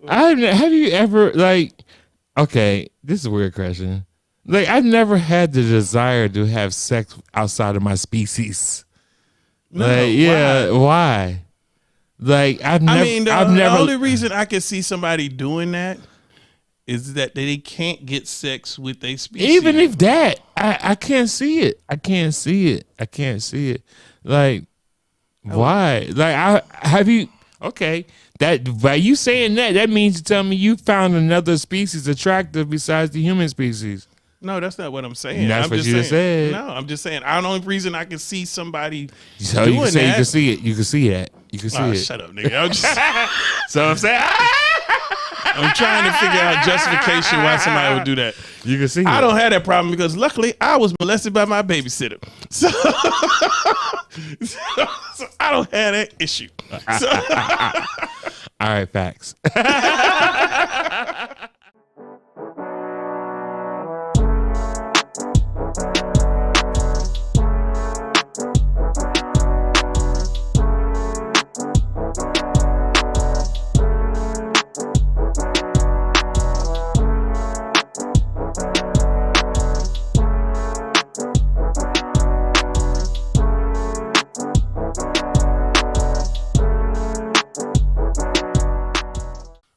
Have you ever Okay, this is a weird question. Like, I've never had the desire to have sex outside of my species. No, why? Like, the only reason I can see somebody doing that is that they can't get sex with their species. Even if that, I can't see it. I can't see it. Like, why? Like, okay. That by you saying that means you tell me you found another species attractive besides the human species. No, that's not what I'm saying. That's what you just said. No, I'm just saying. The only reason I can see somebody so doing you can say that. You can see it. You can see that. You can see it. Shut up, nigga. I'm just, so I'm saying. I'm trying to figure out justification why somebody would do that. You can see it. I don't have that problem because luckily I was molested by my babysitter. So, so I don't have that issue. So. All right, facts.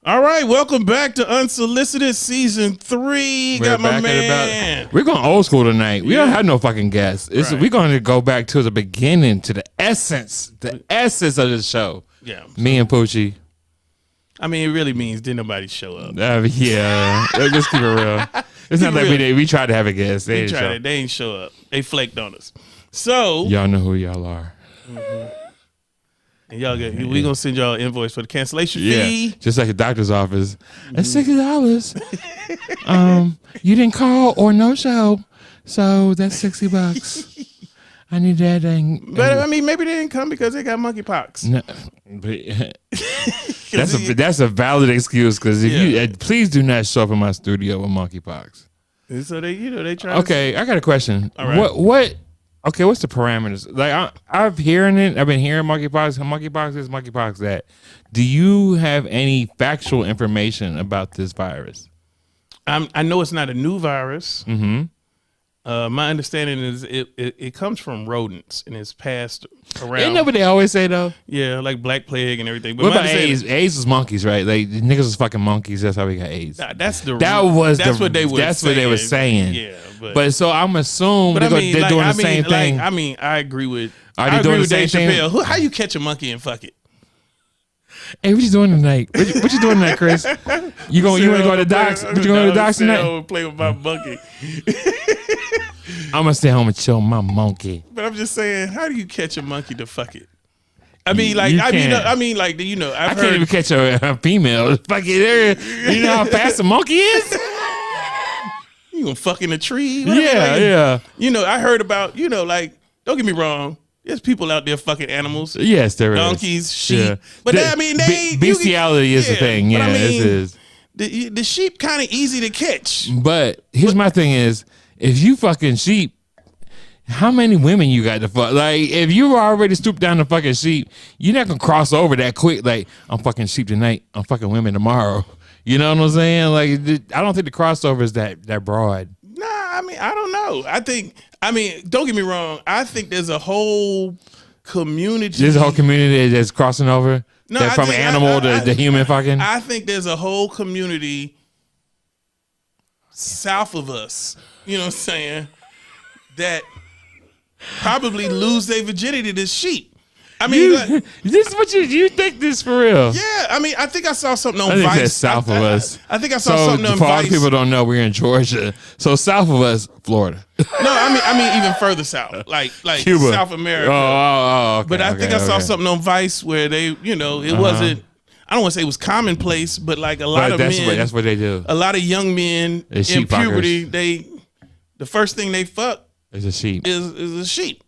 All right, welcome back to Unsolicited Season 3. Got my man. We're going old school tonight. We don't have no fucking guests. Right. We're going to go back to the beginning, to the essence of the show. Yeah. Me and Pucci. I mean, it really means didn't nobody show up. Yeah. Let's keep it real. It's not like we tried to have a guest. They ain't show up. They flaked on us. So. Y'all know who y'all are. Mm-hmm. And we gonna send y'all an invoice for the cancellation fee. Just like a doctor's office. That's $60. You didn't call or no show, so that's $60. I need that thing. But I mean, maybe they didn't come because they got monkeypox. No, that's a valid excuse because if you please do not show up in my studio with monkeypox. And so they try. Okay, I got a question. All right. What? Okay, what's the parameters? Like I've been hearing monkeypox. Monkeypox is monkeypox that. Do you have any factual information about this virus? I know it's not a new virus. Mm-hmm. My understanding is it comes from rodents and it's passed around. Ain't that what they always say though? Yeah, like Black Plague and everything. But what about AIDS? AIDS was monkeys, right? Like niggas was fucking monkeys. That's how we got AIDS. That's what they were saying. Yeah, but so I'm assuming they're doing the same thing. I agree with. Are they doing the same thing? How you catch a monkey and fuck it? Hey, what you doing tonight? What you doing tonight, Chris? You want to go to the docks? What you going to the docks tonight? Play with my monkey. I'm gonna stay home and chill my monkey. But I'm just saying, how do you catch a monkey to fuck it? I can't even catch a female. Fuck it, you know how fast a monkey is. You gonna fuck in a tree? Yeah. You know, I heard about. Don't get me wrong. There's people out there fucking animals. Yes, there is. Donkeys, sheep. Yeah. But bestiality is the thing. Yeah, this is. The sheep kind of easy to catch. But here's my thing is, if you fucking sheep, how many women you got to fuck? Like, if you were already stooped down to fucking sheep, you're not gonna cross over that quick. Like, I'm fucking sheep tonight. I'm fucking women tomorrow. You know what I'm saying? Like, I don't think the crossover is that broad. Nah, I don't know. Don't get me wrong. I think there's a whole community. There's a whole community that's crossing over. No, from animal to human fucking. I think there's a whole community south of us. You know what I'm saying? That probably lose their virginity to sheep. This is what you think this for real? Yeah, I think I saw something on Vice. I think that's south of us. I think I saw something on Vice. For people don't know, we're in Georgia. So south of us, Florida. No, I mean even further south, like Cuba. South America. Oh, okay. But I think I saw something on Vice where they, it wasn't. I don't want to say it was commonplace, but like a lot of men. That's what they do. A lot of young men in puberty, the first thing they fuck is a sheep. Is a sheep.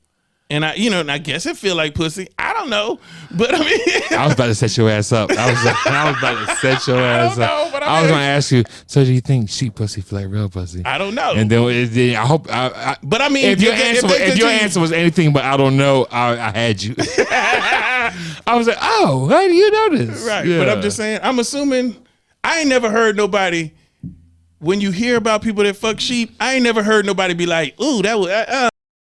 And I guess it feel like pussy. I don't know, but I was about to set your ass up. I was about to set your ass up. But I was going to ask you. So, do you think sheep pussy feel like real pussy? I don't know. And then I hope. But if your answer was anything but I don't know, I had you. I was like, oh, how do you know this? Right. Yeah. But I'm just saying. I'm assuming. I ain't never heard nobody. When you hear about people that fuck sheep, I ain't never heard nobody be like, "Ooh, that was."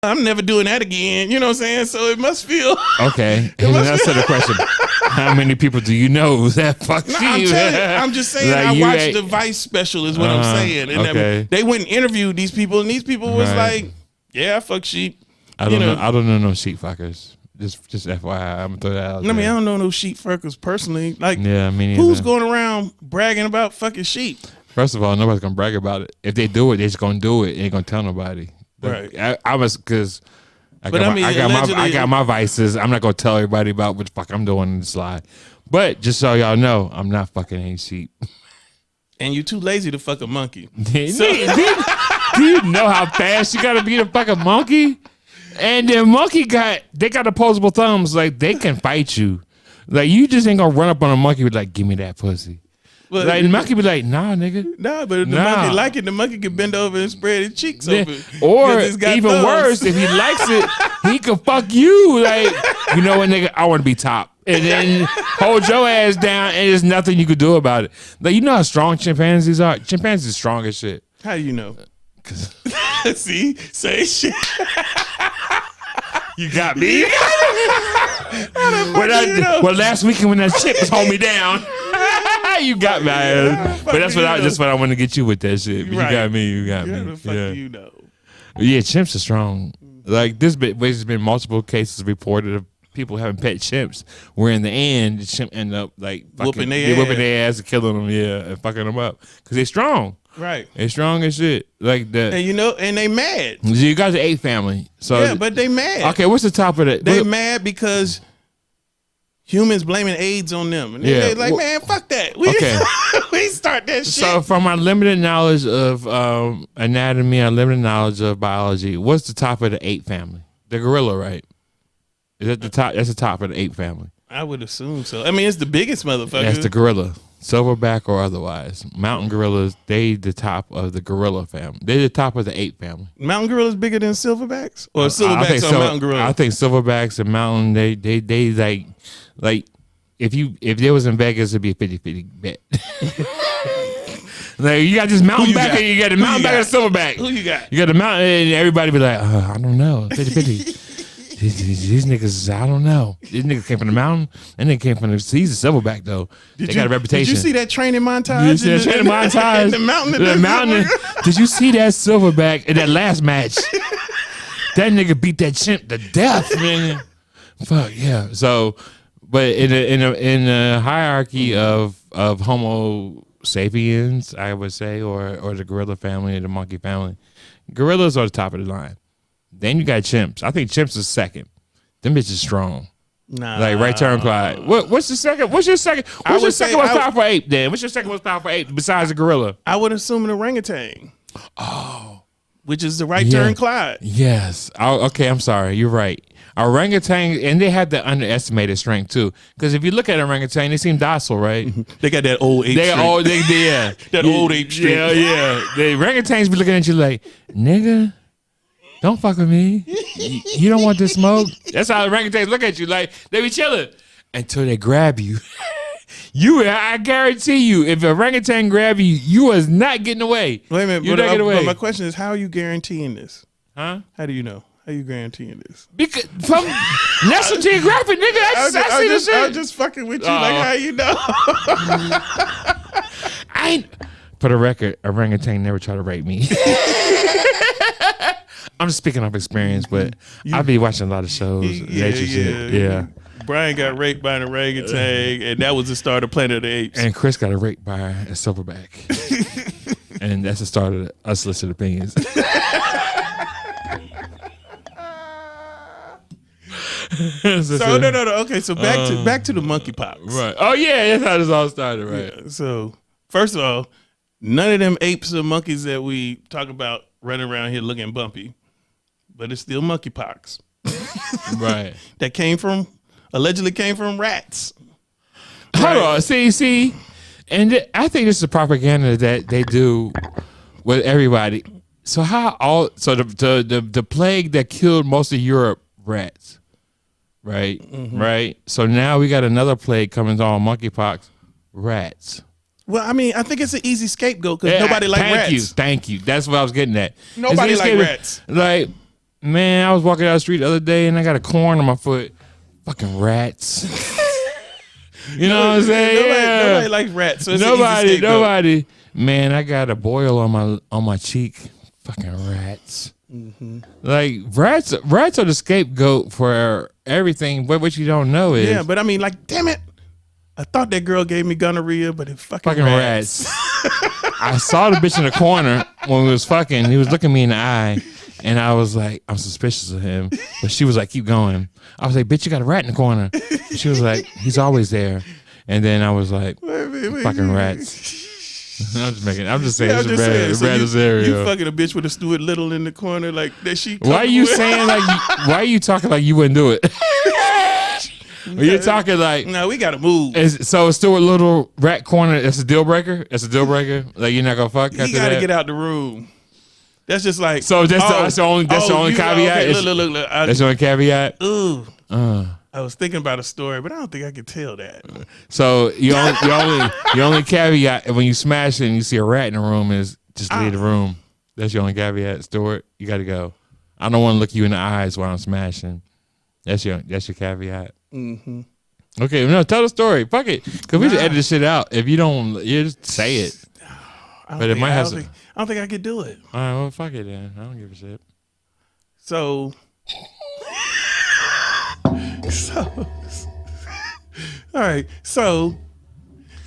I'm never doing that again. You know what I'm saying? So it must feel okay. Here's another set of question: how many people do you know that fuck sheep? I'm just saying. Like, I watched the Vice special. Is what I'm saying. And okay. they went and interviewed these people, and these people was like, "Yeah, I fuck sheep." I don't know. I don't know no sheep fuckers. Just FYI, I'm gonna throw that out. I mean, I don't know no sheep fuckers personally. Like, yeah, me neither. Who's going around bragging about fucking sheep? First of all, nobody's gonna brag about it. If they do it, they're just gonna do it. They ain't gonna tell nobody. Right. I was because I got my vices. I'm not gonna tell everybody about what the fuck I'm doing in the slide. But just so y'all know, I'm not fucking any sheep. And you too lazy to fuck a monkey. Do you know how fast you gotta be to fuck a monkey? And the monkey got opposable thumbs. Like they can fight you. Like you just ain't gonna run up on a monkey and be like, give me that pussy. Well, like the monkey be like, nah, nigga. Nah, but if the monkey like it, the monkey can bend over and spread his cheeks open. Or even worse, if he likes it, he can fuck you. Like, you know what, nigga? I want to be top. And then hold your ass down, and there's nothing you could do about it. Like, you know how strong chimpanzees are? Chimpanzees are strong as shit. How do you know? See? Say shit. You got me. Well, last weekend when that shit was hold me down. You got me, but that's what I want to get you with that shit. But right. You got me. The fuck you know? Yeah, chimps are strong. Like there's been multiple cases reported of people having pet chimps, where in the end the chimp end up like whooping their ass and killing them, and fucking them up because they're strong. Right, they're strong as shit. Like that, and they mad. You guys are ape family, so yeah, but they mad. Okay, what's the top of that? They mad because humans blaming AIDS on them. And they're like, man, fuck that. We start that shit. So from my limited knowledge of anatomy, our limited knowledge of biology, what's the top of the ape family? The gorilla, right? Is that the top? That's the top of the ape family. I would assume so. I mean, it's the biggest motherfucker. That's the gorilla. Silverback or otherwise. Mountain gorillas, they the top of the gorilla family. They're the top of the ape family. Mountain gorillas bigger than silverbacks? Or silverbacks or mountain gorillas? I think silverbacks and mountain, they like if there was in Vegas, it'd be a 50-50 bet. Like you got this mountain back and you got the mountain back and silverback. Who you got? You got the mountain and everybody be like, I don't know. 50-50. These niggas, I don't know. These niggas came from the mountain, and they came from the. He's a silverback though. They got a reputation. Did you see that training montage? You see that training montage? The mountain. Did you see that silverback in that last match? That nigga beat that chimp to death, man. Fuck yeah. So, but in a hierarchy of Homo sapiens, I would say, or the gorilla family or the monkey family, gorillas are the top of the line. Then you got chimps. I think chimps is second. Them bitches strong. Nah. Like right turn Clyde. What's the second? What's your second? What's your second most powerful ape then? What's your second most powerful ape besides the gorilla? I would assume an orangutan. Oh. Which is the right turn Clyde. Yes. Okay, I'm sorry. You're right. Orangutan, and they have the underestimated strength too. Because if you look at orangutan, they seem docile, right? They got that old ape strength. Yeah. That old ape strength. Yeah. The orangutans be looking at you like, nigga, don't fuck with me. You don't want this smoke. That's how orangutans look at you. Like, they be chilling until they grab you. I guarantee you, if an orangutan grab you, you is not getting away. Wait a minute. You're not getting away. But my question is, how are you guaranteeing this? Huh? How do you know? How are you guaranteeing this? Because from National Geographic, nigga. I see the shit. I'm just fucking with you. Like, how you know? For the record, orangutan never tried to rape me. I'm just speaking of experience, but I be watching a lot of shows. Nature shit. Yeah. Brian got raped by an orangutan, and that was the start of Planet of the Apes. And Chris got raped by a silverback. And that's the start of Unsolicited Opinions. So no. Okay, so back to the monkeypox. Right. Oh yeah, that's how this all started, right? Yeah, so first of all, none of them apes or monkeys that we talk about running around here looking bumpy, but it's still monkeypox. Right. That allegedly came from rats. Hold on. See, and I think this is propaganda that they do with everybody. So the plague that killed most of Europe, rats. Right. Mm-hmm. Right. So now we got another plague coming on, monkeypox, rats. Well, I mean, I think it's an easy scapegoat because nobody like rats. Thank you. That's what I was getting at. Nobody like rats. Like, man, I was walking down the street the other day and I got a corn on my foot. Fucking rats. You know what I'm saying? Nobody likes rats. So it's nobody. Man, I got a boil on my cheek. Fucking rats. Mm-hmm. Like rats are the scapegoat for everything. But what you don't know is, yeah. But I mean, like, damn it. I thought that girl gave me gonorrhea, but it's fucking rats. I saw the bitch in the corner when we was fucking. He was looking me in the eye, and I was like, I'm suspicious of him. But she was like, keep going. I was like, bitch, you got a rat in the corner. She was like, he's always there. And then I was like, fucking rats. I'm just saying, it's rat is area. You fucking a bitch with a Stuart Little in the corner like that. Why are you saying like? Why are you talking like you wouldn't do it? You're talking like, no, we gotta move. So Stuart Little rat corner. That's a deal breaker. That's a deal breaker. Like you're not gonna fuck. You gotta get out the room. That's just like. So that's the only caveat. Okay, look. That's the only caveat. Ooh. I was thinking about a story, but I don't think I can tell that. So your only caveat when you smash it and you see a rat in the room is just leave the room. That's your only caveat, Stuart. You got to go. I don't want to look you in the eyes while I'm smashing. That's your caveat. Mm-hmm. Okay, no, tell the story. Fuck it, because we just edit this shit out. If you don't, you just say it. But it might have. I don't think I could do it. All right, well, fuck it then. I don't give a shit. So, all right. So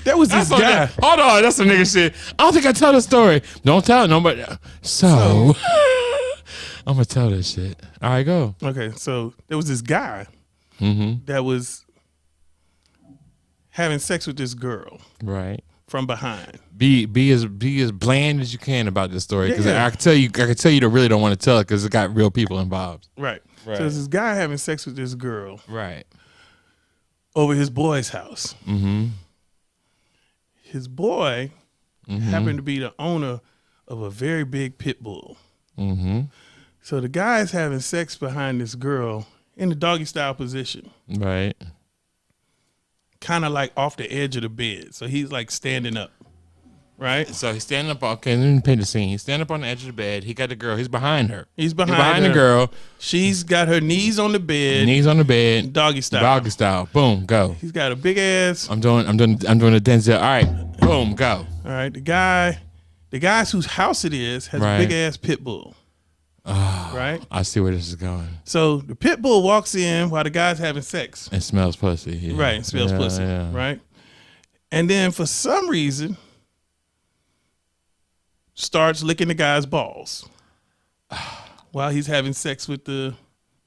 there was this guy. Hold on, that's some nigga shit. I don't think I tell the story. Don't tell nobody. So I'm gonna tell this shit. All right, go. Okay, so there was this guy that was having sex with this girl. Right. From behind. Be as bland as you can about this story because I can tell you that really don't want to tell it because it got real people involved. Right. So there's this guy having sex with this girl. Right. Over his boy's house. Mm-hmm. His boy happened to be the owner of a very big pit bull. Mm-hmm. So the guy's having sex behind this girl in the doggy style position. Right. Kind of like off the edge of the bed. So he's like standing up. Right? So he's standing up. Okay, let me paint the scene. He's standing up on the edge of the bed. He got the girl. He's behind her. He's behind the girl. She's got her knees on the bed. Doggy style. Doggy style. Boom, go. He's got a big ass. I'm doing a Denzel. All right. Boom, go. All right. The guy's whose house it is has a big ass pit bull. Oh, right? I see where this is going. So the pit bull walks in while the guy's having sex. It smells pussy. Yeah. Right. It smells pussy. Yeah. Right. And then for some reason starts licking the guy's balls while he's having sex with the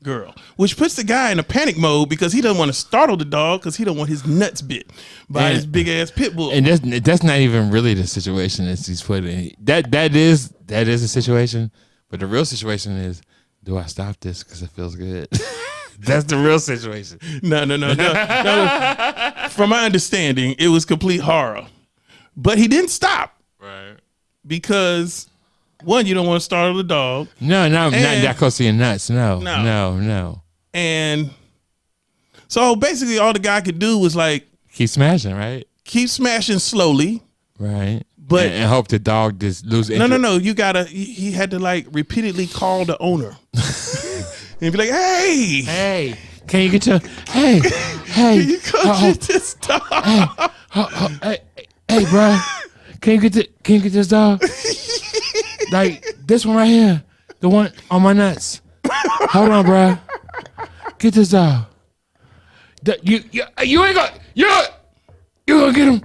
girl, which puts the guy in a panic mode because he doesn't want to startle the dog because he don't want his nuts bit by his big ass pit bull. And that's not even really the situation that he's put in. That is a situation, but the real situation is, do I stop this because it feels good? That's the real situation. No. From my understanding, it was complete horror, but he didn't stop. Right. Because one, you don't want to startle the dog. No, not that close to your nuts. No. And so basically all the guy could do was like keep smashing, right? Keep smashing slowly. Right. But and hope the dog just lose interest. No. He had to like repeatedly call the owner. And be like, hey, can you get your hey, can you come get this dog? Hey, bro. Can you get this dog? Like this one right here, the one on my nuts. Hold on, bro. Get this dog. You ain't gonna you gonna get him.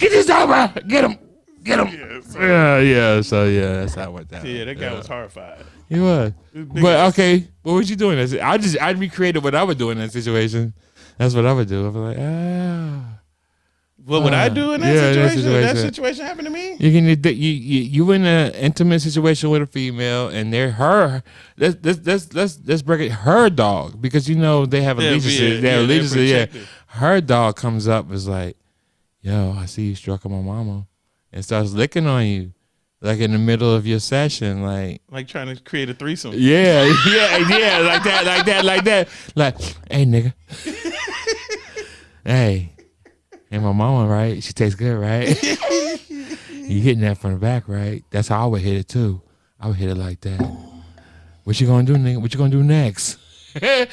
Get this dog, bro. Get him. So that's how it went down. Yeah, that guy was horrified. He was. But okay, what was you doing? I'd recreated what I would do in that situation. That's what I would do. I'd be like, what would I do in that situation? That situation happened to me? You in an intimate situation with a female, and they're her. Let's break it. Her dog, because they have allegiances. Yeah. Her dog comes up is like, yo, I see you struck on my mama, and starts licking on you, like in the middle of your session, like trying to create a threesome. Yeah, like that. Like, hey, nigga, hey, my my mama, right? She tastes good, right? You hitting that from the back, right? That's how I would hit it too. I would hit it like that. What you gonna do, nigga? What you gonna do next? You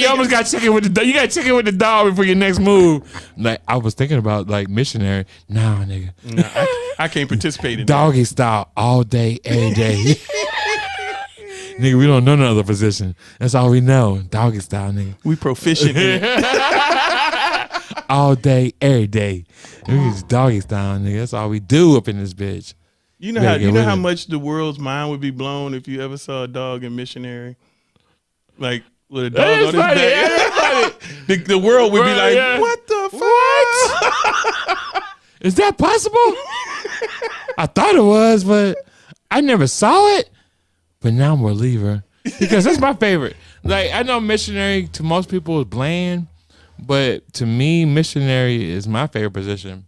almost got chicken with the. You got chicken with the dog before your next move. Like I was thinking about like missionary. Nah, nigga. No, I can't participate in doggy style all day, every day. Nigga, we don't know no other position. That's all we know. Doggy style, nigga. We proficient in it. All day, every day. We just doggy style, nigga. That's all we do up in this bitch. You know how much the world's mind would be blown if you ever saw a dog in missionary? Like with a dog on his back. The world would be like, what the fuck? What? Is that possible? I thought it was, but I never saw it. But now I'm a believer because that's my favorite. Like I know missionary to most people is bland, but to me, missionary is my favorite position,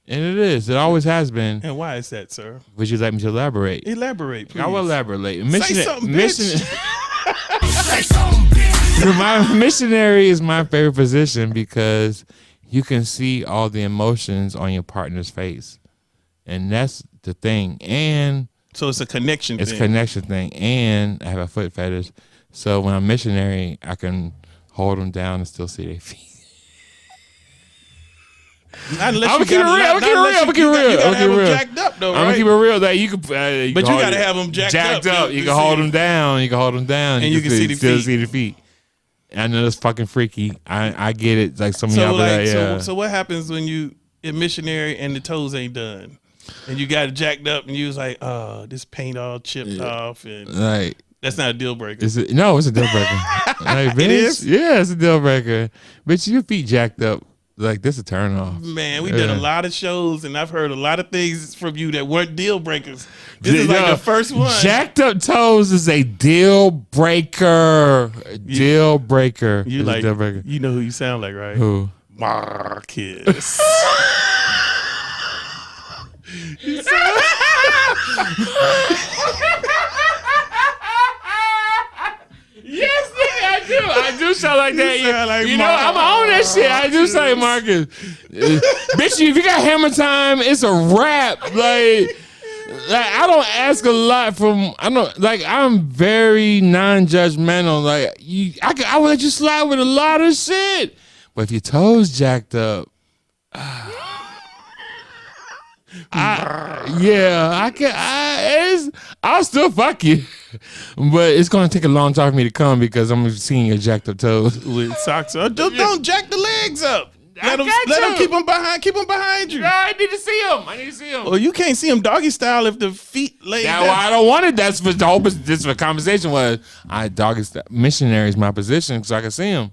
and it is. It always has been. And why is that, sir? Would you like me to elaborate? Elaborate, please. I will elaborate. Say something, bitch. Say something, bitch. My missionary is my favorite position because you can see all the emotions on your partner's face, and that's the thing. And so it's a connection thing. It's a connection thing. And I have a foot fetish. So when I'm missionary, I can hold them down and still see their feet. I'm gonna keep it real. I'm gonna keep it real. You gotta have them jacked up, though, right? I'm gonna keep it real. That you can, but you gotta have them jacked up. You can hold them down. You can hold them down. And you can still see the feet. I know it's fucking freaky. I get it. Like some of y'all be like, yeah. So what happens when you a missionary and the toes ain't done? And you got it jacked up, and you was like, "Oh, this paint all chipped off," and like that's not a deal breaker. No, it's a deal breaker. Like, bitch, it is. Yeah, it's a deal breaker. Bitch, your feet jacked up. Like this a turn off. Man, we did a lot of shows, and I've heard a lot of things from you that weren't deal breakers. This is like the first one. Jacked up toes is a deal breaker. Deal breaker. You like deal breaker. You know who you sound like, right? Who? Marcus. Yes, nigga, I do. I do sound like that. You know, I'm on that shit. I do sound like Marcus. Bitch, if you got hammer time, it's a rap. Like I don't ask a lot from. I'm very non-judgmental. Like I would let you slide with a lot of shit. But if your toes jacked up. I'll still fuck you, but it's gonna take a long time for me to come because I'm seeing your jacked up toes with socks on. Don't jack the legs up. Let them keep them behind. Keep them behind you. No, I need to see them. Well, you can't see them doggy style if the feet lay down. Well, I don't want it. That's what the whole. This for conversation was. Doggy style missionary is my position, so I can see them.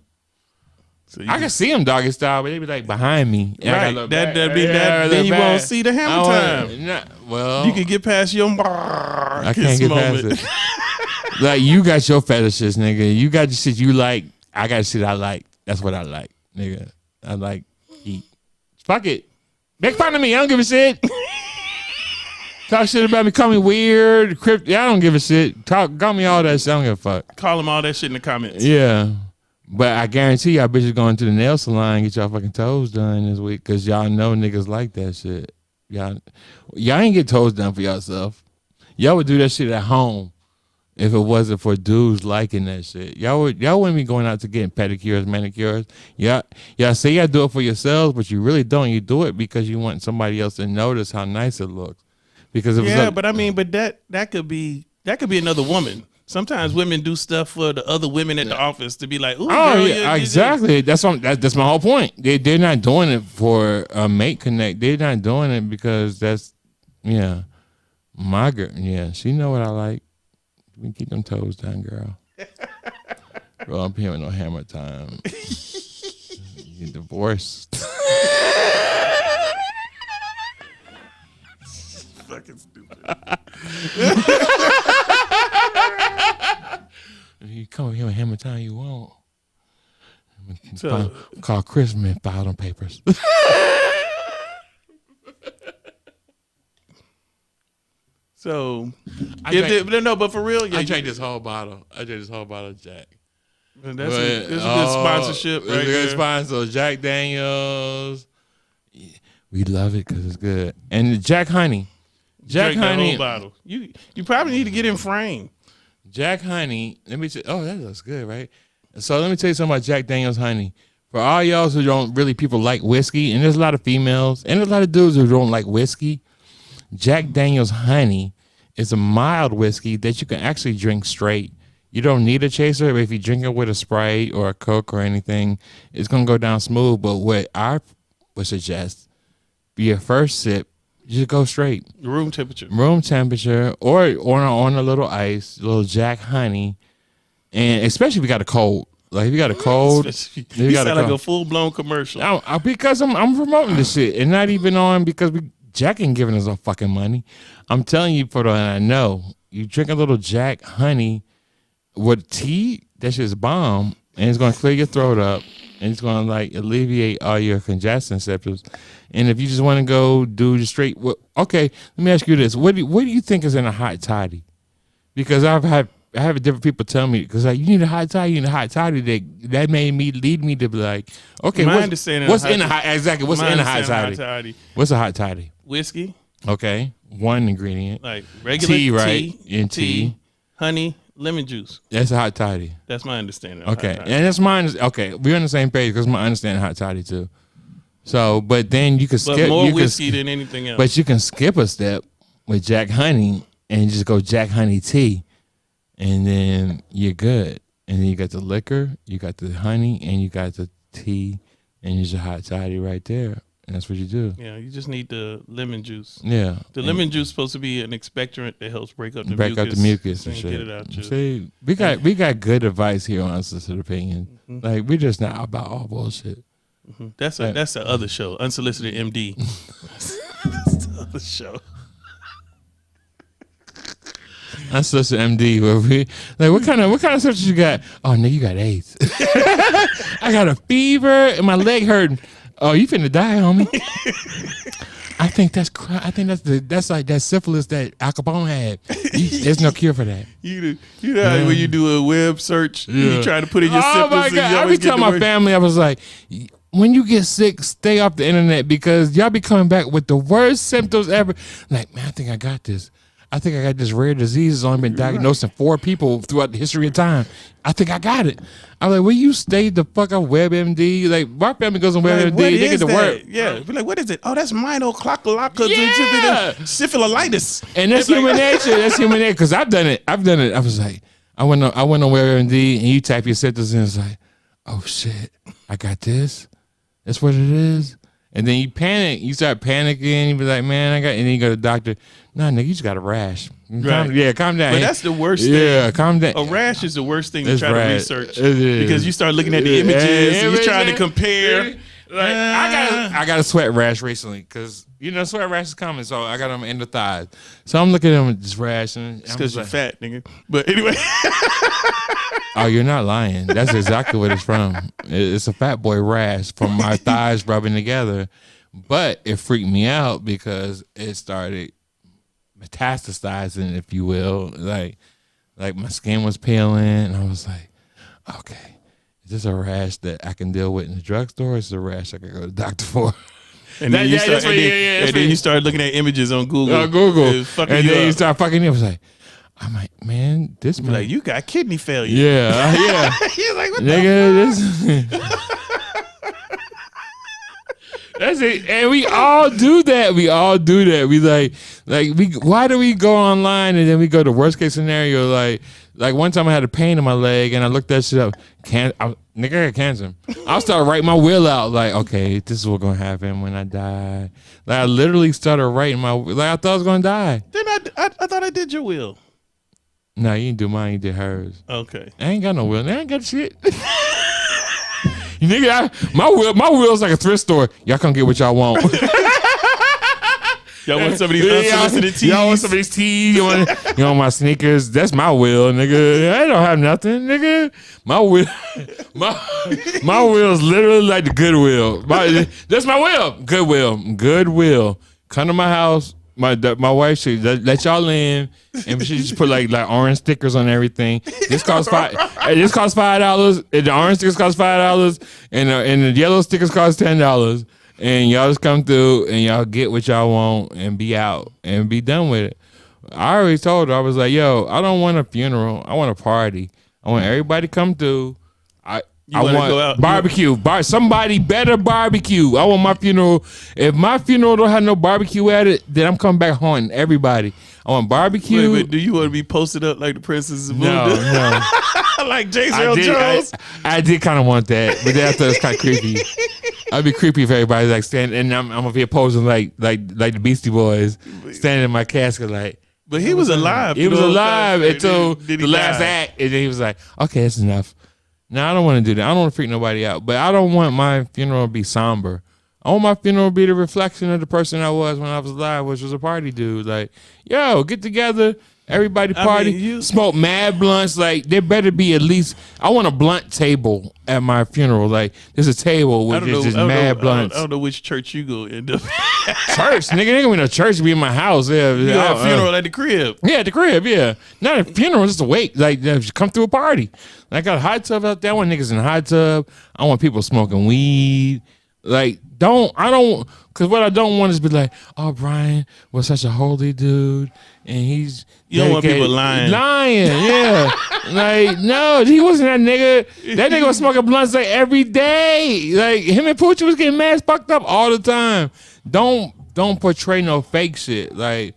So I can see them doggy style, but they be like behind me. Right. That'd be that. Then you won't see the hammer time. Well, you can get past your I can't get past it. Like you got your fetishes, nigga. You got the shit you like. I got the shit I like. That's what I like, nigga. I like eat. Fuck it. Make fun of me. I don't give a shit. Talk shit about me. Call me weird. I don't give a shit. Call me all that shit. I don't give a fuck. Call them all that shit in the comments. Yeah. But I guarantee y'all bitches going to the nail salon and get y'all fucking toes done this week because y'all know niggas like that shit. Y'all ain't get toes done for yourself. Y'all would do that shit at home if it wasn't for dudes liking that shit. Y'all wouldn't be going out to getting pedicures, manicures. Y'all say y'all do it for yourselves, but you really don't. You do it because you want somebody else to notice how nice it looks. Because but I mean, that could be another woman. Sometimes women do stuff for the other women at the office to be like, "Ooh, oh girl, yeah, exactly." That's my whole point. They're not doing it for a mate connect. They're not doing it because that's my girl. Yeah, she know what I like. We can keep them toes down, girl. Bro, I'm here with no hammer time. You're divorced. Fucking stupid. You come here with hammer time, you won't. So, call Christmas and file them papers. So, but for real, I drank this whole bottle. Of Jack. That's a good sponsorship, right? It's a good sponsor. Jack Daniels, We love it because it's good. And the Jack Honey. Jack Drink that Honey. whole bottle. You probably need to get in frame. Jack Honey. Let me. Oh, that looks good, right? So let me tell you something about Jack Daniel's Honey. For all y'all who don't really people like whiskey, and there's a lot of females and a lot of dudes who don't like whiskey. Jack Daniel's Honey is a mild whiskey that you can actually drink straight. You don't need a chaser, but if you drink it with a Sprite or a Coke or anything, it's gonna go down smooth. But what I would suggest, your first sip, just go straight. Room temperature. Room temperature, or on a little ice, a little Jack Honey, and especially if you got a cold. Like if you got a cold, you sound like a full blown commercial. Because I'm promoting this shit, and not even on because Jack ain't giving us no fucking money. I'm telling you, for the I know you drink a little Jack Honey with tea. That shit's bomb, and it's gonna clear your throat up, and it's gonna like alleviate all your congestion symptoms. And if you just want to go do the straight, okay, let me ask you this: what do you think is in a hot toddy? Because I have different people tell me because like you need a hot toddy, you need a hot toddy. That made me lead me to be like, okay, what's in a hot exactly? What's in a hot toddy? What's a hot toddy? Whiskey. Okay, one ingredient Like regular tea, right? In tea, honey, lemon juice. That's a hot toddy. That's my understanding. Of Okay, hot toddy. and that's mine. Okay, we're on the same page because my understanding hot toddy too. So, but then you can skip more whiskey than anything else. But you can skip a step with Jack Honey and just go Jack Honey tea, and then you're good. And then you got the liquor, you got the honey, and you got the tea, and it's your hot toddy right there. And that's what you do. Yeah, you just need the lemon juice. Yeah, the lemon juice is supposed to be an expectorant that helps break up the mucus and shit. Get it out. See, we got good advice here on Unsolicited Opinions. Mm-hmm. Like we're just not about all bullshit. Mm-hmm. That's the other show, Unsolicited MD. That's the other show. Unsolicited MD. Where we like what kind of symptoms you got? Oh, nigga, you got AIDS. I got a fever and my leg hurting. Oh, you finna die, homie. I think that's like that syphilis that Al Capone had. There's no cure for that. You know when you do a web search, you try to put in your syphilis. Oh my God! I be telling my family, I was like, when you get sick, stay off the internet because y'all be coming back with the worst symptoms ever. Like, man, I think I got this. I think I got this rare disease. It's only been diagnosed in 4 people throughout the history of time. I think I got it. I'm like, will you stay the fuck on WebMD? Like, my family goes on WebMD. They get to work. Yeah. Be like, what is it? Oh, that's monoclockalaka syphilitis. And that's human nature. That's human nature. Because I've done it. I was like, I went on WebMD and you type your symptoms and it's like, oh shit, I got this. That's what it is. And then you panic. You start panicking. You be like, man, and then you go to the doctor. Nah, nigga, you just got a rash. Right. Calm down. But that's the worst thing. Yeah, calm down. A rash is the worst thing to try to research. It is. Because you start looking at the images and you're trying to compare. Like, I got a sweat rash recently because, sweat rash is coming. So I got them in the thighs. So I'm looking at them with this rash. And it's because you're fat, nigga. But anyway. Oh, you're not lying. That's exactly what it's from. It's a fat boy rash from my thighs rubbing together. But it freaked me out because it started metastasizing, if you will. Like my skin was peeling, and I was like, okay, is this a rash that I can deal with in the drugstore? Or is this a rash I can go to the doctor for? And then you start looking at images on Google. And then you start fucking it. I was like, I'm like, man, this man. Like, you got kidney failure. Yeah. You're like, what nigga, that's it. And we all do that. We why do we go online and then we go to worst case scenario? Like one time I had a pain in my leg and I looked that shit up. Nigga, I got cancer. I'll start writing my will out. Like, okay, this is what's going to happen when I die. Like, I literally started writing I thought I was going to die. Then I thought I did your will. No, you didn't do mine. You did hers. Okay. I ain't got no will. I ain't got shit. Nigga, my will's like a thrift store. Y'all come get what y'all want. Y'all want some of these unsolicited teas? Y'all want some of these teas? You want my sneakers? That's my will, nigga. I don't have nothing, nigga. My will is literally like the Goodwill. That's my will. Goodwill. Come to my house. My wife should let y'all in, and she just put like orange stickers on everything. This costs $5. The orange stickers cost $5, and the yellow stickers cost $10. and y'all just come through and y'all get what y'all want and be out and be done with it. I already told her, I was like, yo, I don't want a funeral. I want a party. I want everybody to come through. I wanna want go out? barbecue. Somebody better barbecue. I want my funeral. If my funeral don't have no barbecue at it, then I'm coming back haunting everybody. I want barbecue. Wait, do you want to be posted up like the Princess of No, Voodoo? no. Like Jason Earl Jones? I did kind of want that, but then I thought it was kind of creepy. I'd be creepy if everybody's like standing, and I'm gonna be posing like the Beastie Boys, standing in my casket like. But he was alive. He was alive until Did he the last die? act, and then he was like, "Okay, that's enough." No, I don't want to do that. I don't want to freak nobody out. But I don't want my funeral to be somber. I want my funeral to be the reflection of the person I was when I was alive, which was a party dude. Like, yo, get together, everybody party, smoke mad blunts. Like, there better be at least, I want a blunt table at my funeral. Like, there's a table with just mad blunts. I don't know which church you go end up. Church, nigga, ain't gonna be no church. Be in my house. Yeah, You have a funeral at the crib. Yeah, at the crib. Yeah, not a funeral. Just a wake. Like, come through a party. I got a hot tub out there. I want niggas in the hot tub. I want people smoking weed. Like, because what I don't want is be like, oh, Brian was such a holy dude, and he's you don't want people lying. Yeah. Like, no, he wasn't that nigga. That nigga was smoking blunts like every day. Like, him and Pucci was getting mad fucked up all the time. Don't portray no fake shit. Like,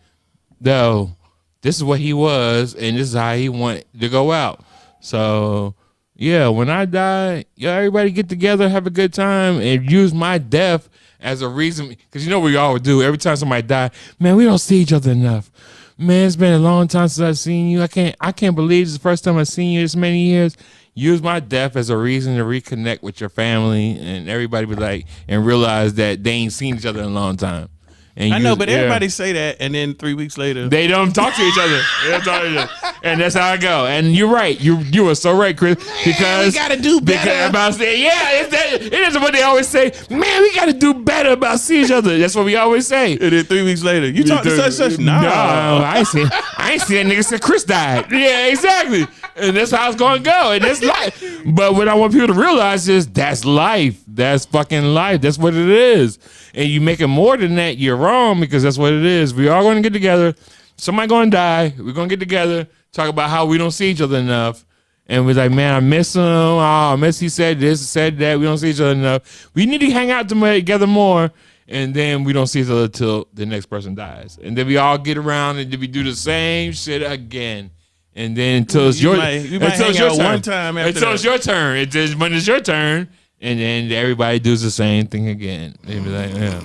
no, this is what he was, and this is how he want to go out. So, yeah, when I die, everybody get together, have a good time, and use my death as a reason. Because you know what we all would do every time somebody die. Man, we don't see each other enough. Man, it's been a long time since I've seen you. I can't believe it's the first time I've seen you this many years. Use my death as a reason to reconnect with your family, and everybody be like, and realize that they ain't seen each other in a long time. And I know, but everybody say that, and then 3 weeks later, they don't talk to each other. They don't talk to each other. And that's how I go. And you're right. You are so right, Chris. Because we gotta do better. About saying, it is what they always say. Man, we gotta do better about seeing each other. That's what we always say. And then 3 weeks later, you talk to such. No, I ain't seen that nigga since Chris died. Yeah, exactly. And that's how it's gonna go. And that's life. But what I want people to realize is that's life. That's fucking life. That's what it is. And you make it more than that, you're wrong, because that's what it is. We all gonna get together. Somebody gonna die. We're gonna get together, talk about how we don't see each other enough. And we're like, man, I miss him. Oh, I miss he said this, said that. We don't see each other enough. We need to hang out together more. And then we don't see each other till the next person dies. And then we all get around and then we do the same shit again. And then until it's your turn. One time after until it's your turn. When it's your turn, and then everybody does the same thing again. They be like, yeah.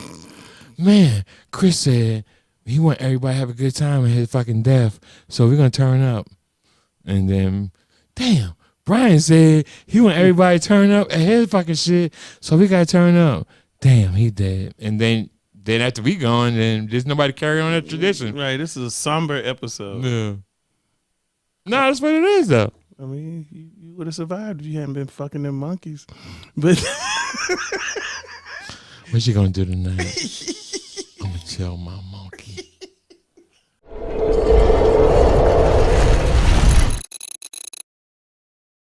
Man, Chris said he want everybody to have a good time at his fucking death, so we're gonna turn up. And then, damn, Brian said he want everybody to turn up at his fucking shit, so we gotta turn up. Damn, he dead. And then after we gone, then there's nobody carry on that tradition. Right, this is a somber episode. Yeah. No, that's what it is, though. I mean, you would have survived if you hadn't been fucking them monkeys. But what you gonna do tonight? I'm gonna tell mama.